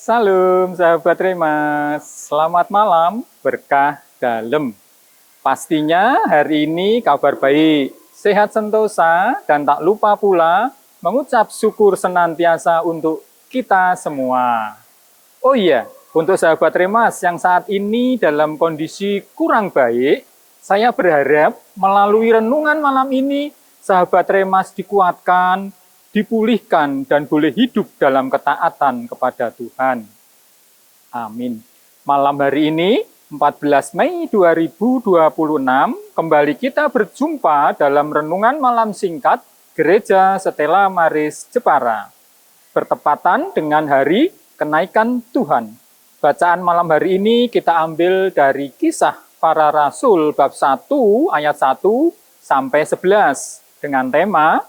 Salam sahabat Remas, selamat malam, berkah dalam. Pastinya hari ini kabar baik, sehat sentosa, dan tak lupa pula mengucap syukur senantiasa untuk kita semua. Oh iya, untuk sahabat Remas yang saat ini dalam kondisi kurang baik, saya berharap melalui renungan malam ini, sahabat Remas dikuatkan, dipulihkan, dan boleh hidup dalam ketaatan kepada Tuhan. Amin. Malam hari ini, 14 Mei 2026, kembali kita berjumpa dalam renungan malam singkat Gereja Stella Maris Jepara. Bertepatan dengan hari kenaikan Tuhan. Bacaan malam hari ini kita ambil dari Kisah Para Rasul bab 1 ayat 1 sampai 11 dengan tema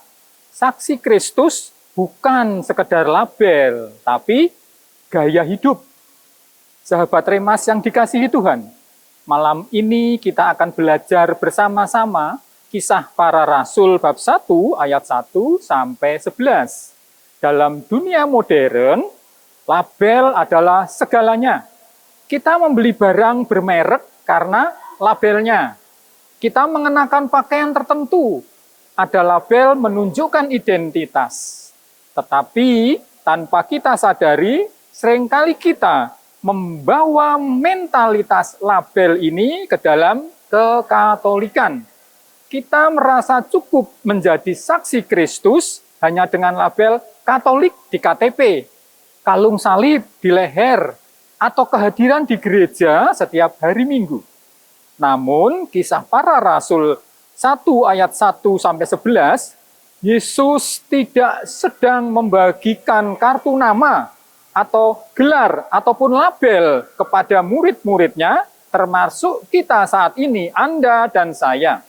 Saksi Kristus bukan sekedar label, tapi gaya hidup. Sahabat Remas yang dikasihi Tuhan, malam ini kita akan belajar bersama-sama Kisah Para Rasul bab 1 ayat 1 sampai 11. Dalam dunia modern, label adalah segalanya. Kita membeli barang bermerek karena labelnya. Kita mengenakan pakaian tertentu, ada label menunjukkan identitas. Tetapi tanpa kita sadari, seringkali kita membawa mentalitas label ini ke dalam kekatolikan. Kita merasa cukup menjadi saksi Kristus hanya dengan label Katolik di KTP, kalung salib di leher, atau kehadiran di gereja setiap hari Minggu. Namun, Kisah Para Rasul 1 ayat 1 sampai 11, Yesus tidak sedang membagikan kartu nama atau gelar ataupun label kepada murid-muridnya, termasuk kita saat ini, Anda dan saya.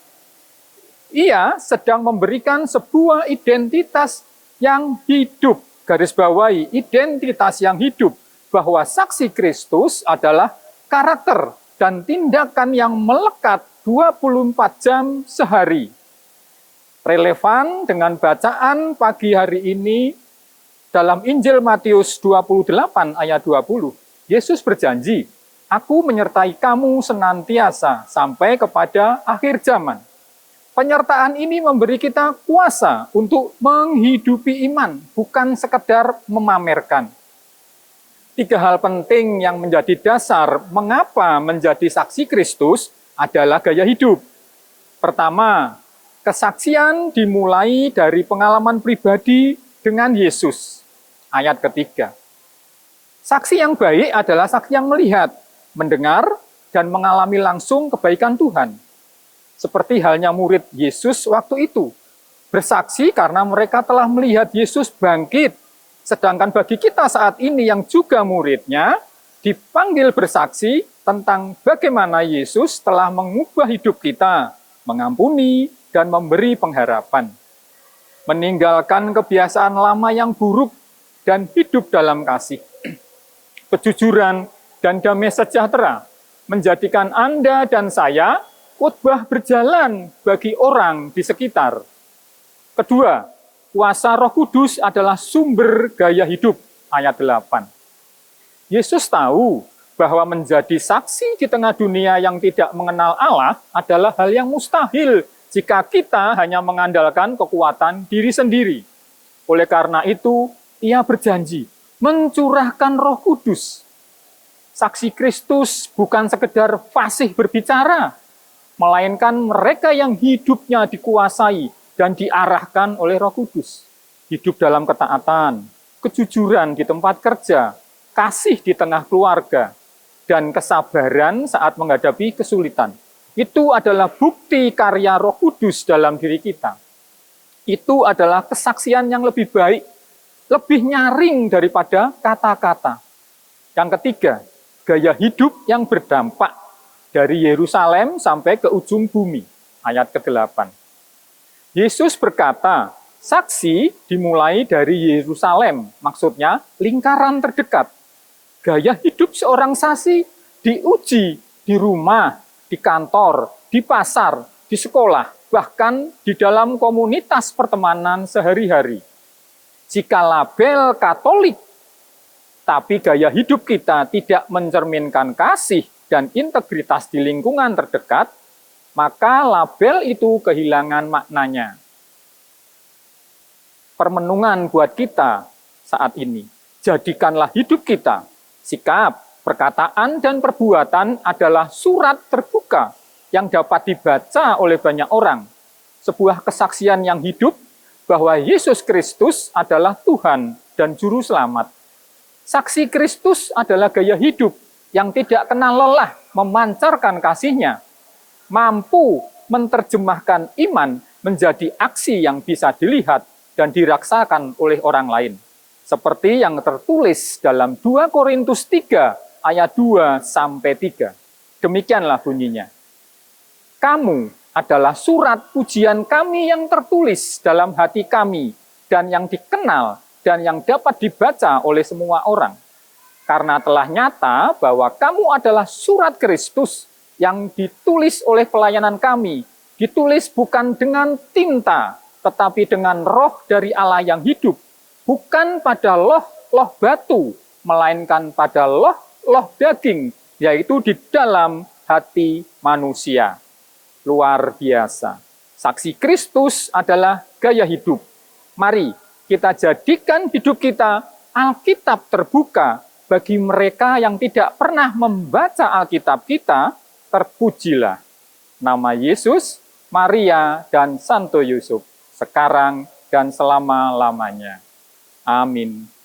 Ia sedang memberikan sebuah identitas yang hidup, garis bawahi identitas yang hidup, bahwa saksi Kristus adalah karakter dan tindakan yang melekat 24 jam sehari. Relevan dengan bacaan pagi hari ini dalam Injil Matius 28 ayat 20. Yesus berjanji, "Aku menyertai kamu senantiasa sampai kepada akhir zaman." Penyertaan ini memberi kita kuasa untuk menghidupi iman, bukan sekedar memamerkan. 3 hal penting yang menjadi dasar mengapa menjadi saksi Kristus adalah gaya hidup. Pertama, kesaksian dimulai dari pengalaman pribadi dengan Yesus. Ayat ketiga. Saksi yang baik adalah saksi yang melihat, mendengar, dan mengalami langsung kebaikan Tuhan. Seperti halnya murid Yesus waktu itu. Bersaksi karena mereka telah melihat Yesus bangkit. Sedangkan bagi kita saat ini yang juga muridnya, dipanggil bersaksi tentang bagaimana Yesus telah mengubah hidup kita, mengampuni, dan memberi pengharapan. Meninggalkan kebiasaan lama yang buruk dan hidup dalam kasih. Kejujuran dan damai sejahtera menjadikan Anda dan saya khotbah berjalan bagi orang di sekitar. Kedua, kuasa Roh Kudus adalah sumber gaya hidup, ayat 8. Yesus tahu bahwa menjadi saksi di tengah dunia yang tidak mengenal Allah adalah hal yang mustahil jika kita hanya mengandalkan kekuatan diri sendiri. Oleh karena itu, ia berjanji mencurahkan Roh Kudus. Saksi Kristus bukan sekedar fasih berbicara, melainkan mereka yang hidupnya dikuasai dan diarahkan oleh Roh Kudus. Hidup dalam ketaatan, kejujuran di tempat kerja, kasih di tengah keluarga, dan kesabaran saat menghadapi kesulitan. Itu adalah bukti karya Roh Kudus dalam diri kita. Itu adalah kesaksian yang lebih baik, lebih nyaring daripada kata-kata. Yang ketiga, gaya hidup yang berdampak dari Yerusalem sampai ke ujung bumi. Ayat ke-8. Yesus berkata, saksi dimulai dari Yerusalem, maksudnya lingkaran terdekat. Gaya hidup seorang saksi diuji di rumah, di kantor, di pasar, di sekolah, bahkan di dalam komunitas pertemanan sehari-hari. Jika label Katolik tapi gaya hidup kita tidak mencerminkan kasih dan integritas di lingkungan terdekat, maka label itu kehilangan maknanya. Permenungan buat kita saat ini, jadikanlah hidup kita, sikap, perkataan, dan perbuatan adalah surat terbuka yang dapat dibaca oleh banyak orang. Sebuah kesaksian yang hidup bahwa Yesus Kristus adalah Tuhan dan Juru Selamat. Saksi Kristus adalah gaya hidup yang tidak kenal lelah memancarkan kasih-Nya, mampu menerjemahkan iman menjadi aksi yang bisa dilihat dan dirasakan oleh orang lain. Seperti yang tertulis dalam 2 Korintus 3 ayat 2-3. Demikianlah bunyinya. Kamu adalah surat pujian kami yang tertulis dalam hati kami dan yang dikenal dan yang dapat dibaca oleh semua orang. Karena telah nyata bahwa kamu adalah surat Kristus yang ditulis oleh pelayanan kami, ditulis bukan dengan tinta, tetapi dengan roh dari Allah yang hidup, bukan pada loh batu, melainkan pada loh daging, yaitu di dalam hati manusia. Luar biasa. Saksi Kristus adalah gaya hidup. Mari kita jadikan hidup kita Alkitab terbuka bagi mereka yang tidak pernah membaca Alkitab kita. Terpujilah nama Yesus, Maria, dan Santo Yusuf, sekarang dan selama-lamanya. Amin.